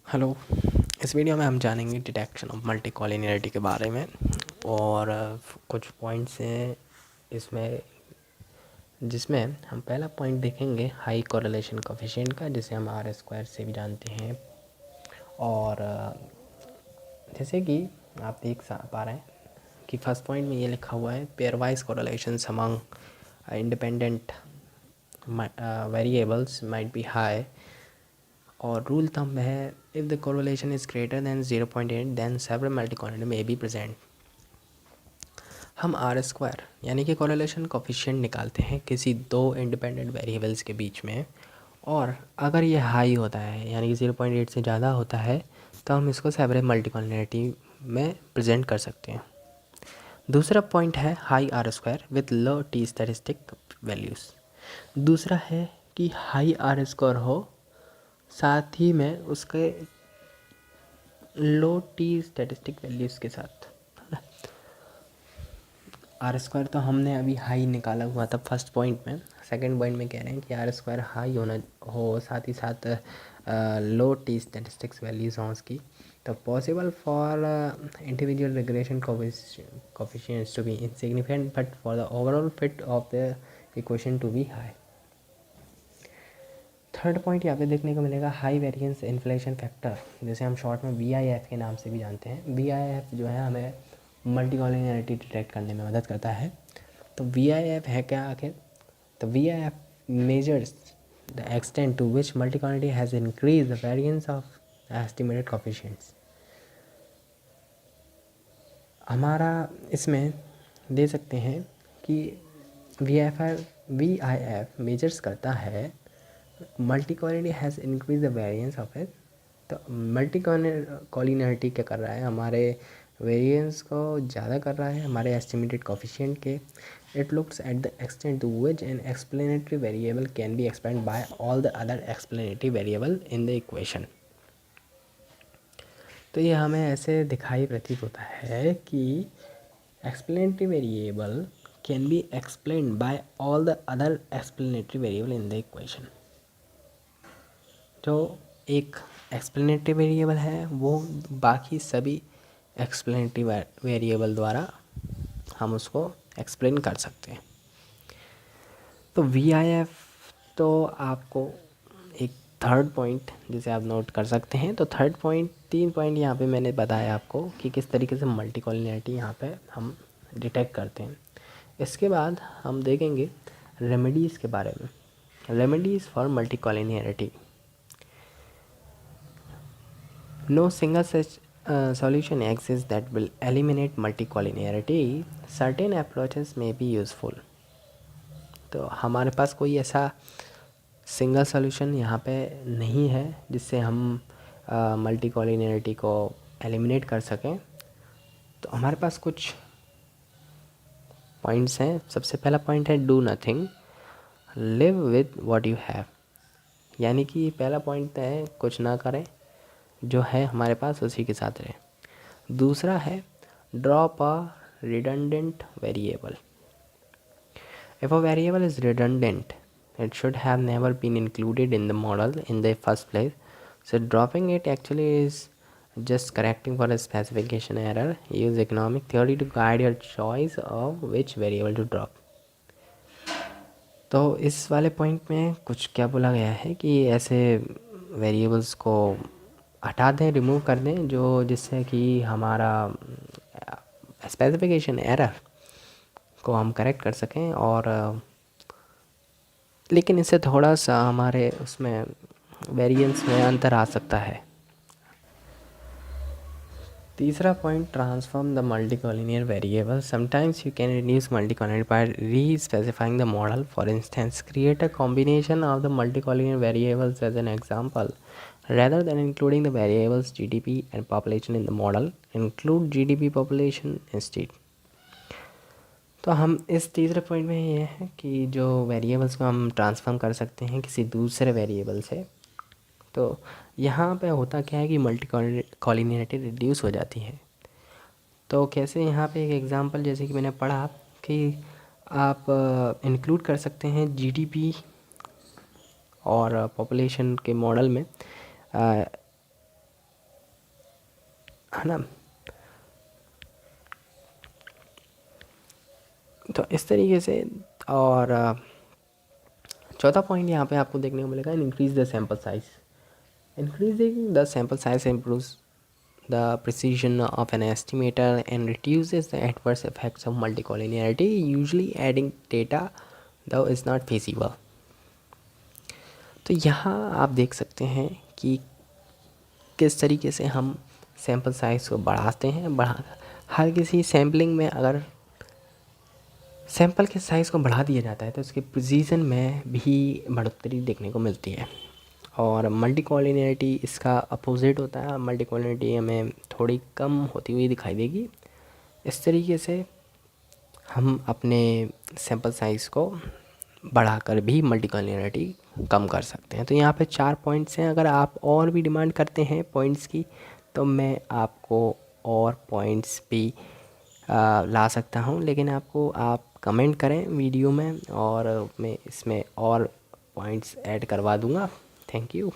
Hello. इस video में हम जानेंगे डिटेक्शन ऑफ मल्टी कॉलिनियरिटी के बारे में और कुछ पॉइंट्स हैं इसमें, जिसमें हम पहला पॉइंट देखेंगे हाई कोरिलेशन कोफिशिएंट का, जिसे हम आर स्क्वायर से भी जानते हैं। और जैसे कि आप देख पा रहे हैं कि फर्स्ट पॉइंट में ये लिखा हुआ है pairwise correlations among independent variables might be high. और रूल थंब है if the correlation is greater than 0.8 then several multicollinear may be present. हम आर स्क्वायर यानी कि कोरिलेशन कोफिशिएंट निकालते हैं किसी दो इंडिपेंडेंट वेरिएबल्स के बीच में, और अगर ये हाई होता है यानी कि 0.8 से ज़्यादा होता है तो हम इसको सेवरल मल्टी कॉलिनियरिटी में प्रेजेंट कर सकते हैं। दूसरा पॉइंट है high R square with low t statistic values. दूसरा है कि हाई आर स्क्वायर हो साथ ही में उसके लो टी स्टैटिस्टिक वैल्यूज़ के साथ। आर स्क्वायर तो हमने अभी हाई निकाला हुआ था फर्स्ट पॉइंट में। सेकंड पॉइंट में कह रहे हैं कि आर स्क्वायर हाई होना हो, साथ ही साथ लो टी स्टैटिस्टिक्स वैल्यूज़ हों उसकी, तो possible for individual regression coefficients to be insignificant but for the overall fit of the equation to be high. Third point यहाँ पे देखने को मिलेगा हाई वेरिएंस इन्फ्लेशन फैक्टर, जिसे हम शॉर्ट में VIF के नाम से भी जानते हैं। VIF जो है हमें मल्टी कॉलिनियरिटी डिटेक्ट करने में मदद करता है। तो VIF है क्या आखिर? तो VIF measures the extent to which multicollinearity has increase the variance of estimated coefficients. हमारा इसमें दे सकते हैं कि VIF मेजर्स करता है multi collinearity has increase the variance of it. तो मल्टी कॉलिनियरिटी क्या कर रहा है, हमारे वेरिएंस को ज़्यादा कर रहा है हमारे एस्टिमेटेड कोफिशिएंट के। It looks at the extent to which an explanatory variable can be explained by all the other explanatory variable in the equation. तो ये हमें ऐसे दिखाई प्रतीत होता है कि explanatory variable can be explained by all the other explanatory variable in the equation. जो एक एक्सप्लेनेटरी वेरिएबल है वो बाकी सभी एक्सप्लेनेटरी वेरिएबल द्वारा हम उसको एक्सप्लेन कर सकते हैं। तो VIF तो आपको एक थर्ड पॉइंट जिसे आप नोट कर सकते हैं। तो थर्ड पॉइंट, तीन पॉइंट यहाँ पे मैंने बताया आपको कि किस तरीके से मल्टी कॉलिनियरिटी यहाँ पे हम डिटेक्ट करते हैं। इसके बाद हम देखेंगे रेमेडीज़ के बारे में। Remedies for multi collinearity. No single such solution exists that will eliminate multicollinearity. Certain approaches may be useful. तो हमारे पास कोई ऐसा सिंगल सॉल्यूशन यहाँ पे नहीं है जिससे हम मल्टी कॉलिनियरिटी को एलिमिनेट कर सकें। तो हमारे पास कुछ पॉइंट्स हैं। सबसे पहला पॉइंट है do nothing, live with what you have. यानी कि पहला पॉइंट है कुछ ना करें, जो है हमारे पास उसी के साथ रहें। दूसरा है drop a redundant variable. If a variable is redundant it should have never been included in the model in the first place, so dropping it actually is just correcting for a specification error. Use economic theory to guide your choice of which variable to drop. तो इस वाले point में कुछ क्या बोला गया है कि ऐसे वेरिएबल्स को हटा दें, रिमूव कर दें, जो जिससे कि हमारा स्पेसिफिकेशन एरर को हम करेक्ट कर सकें। और लेकिन इससे थोड़ा सा हमारे उसमें वेरिएंस में अंतर आ सकता है। तीसरा point transform the multi collinear variable. Sometimes you can reduce multi collinear by re specifying the model. For instance create a combination of the multi collinear variables as an example. Rather than including the variables GDP and population in the model, include GDP population instead. तो हम इस तीसरे point में ये है कि जो variables को हम ट्रांसफॉर्म कर सकते हैं किसी दूसरे वेरिएबल से। तो यहाँ पे होता क्या है कि मल्टी कॉलिनियरिटी रिड्यूस हो जाती है। तो कैसे, यहाँ पे एक एग्जांपल जैसे कि मैंने पढ़ा कि आप इंक्लूड कर सकते हैं GDP और पॉपुलेशन के मॉडल में है ना। तो इस तरीके से। और चौथा पॉइंट यहाँ पे आपको देखने को मिलेगा, increase the sample size. Increasing the sample size improves the precision of an estimator and reduces the adverse effects of multicollinearity. Usually adding data though is not feasible. तो यहाँ आप देख सकते हैं कि किस तरीके से हम सैम्पल साइज़ को बढ़ाते हैं। हर किसी सैम्पलिंग में अगर सैंपल के साइज़ को बढ़ा दिया जाता है तो उसके प्रिसीजन में भी बढ़ोतरी देखने को मिलती है। और मल्टीकॉलिनियरिटी इसका अपोजिट होता है। मल्टीकॉलिनियरिटी हमें थोड़ी कम होती हुई दिखाई देगी। इस तरीके से हम अपने सैंपल साइज़ को बढ़ाकर भी मल्टीकॉलिनियरिटी कम कर सकते हैं। तो यहाँ पे 4 पॉइंट्स हैं। अगर आप और भी डिमांड करते हैं पॉइंट्स की तो मैं आपको और पॉइंट्स भी ला सकता हूँ, लेकिन आप कमेंट करें वीडियो में और मैं इसमें और पॉइंट्स ऐड करवा दूँगा। Thank you.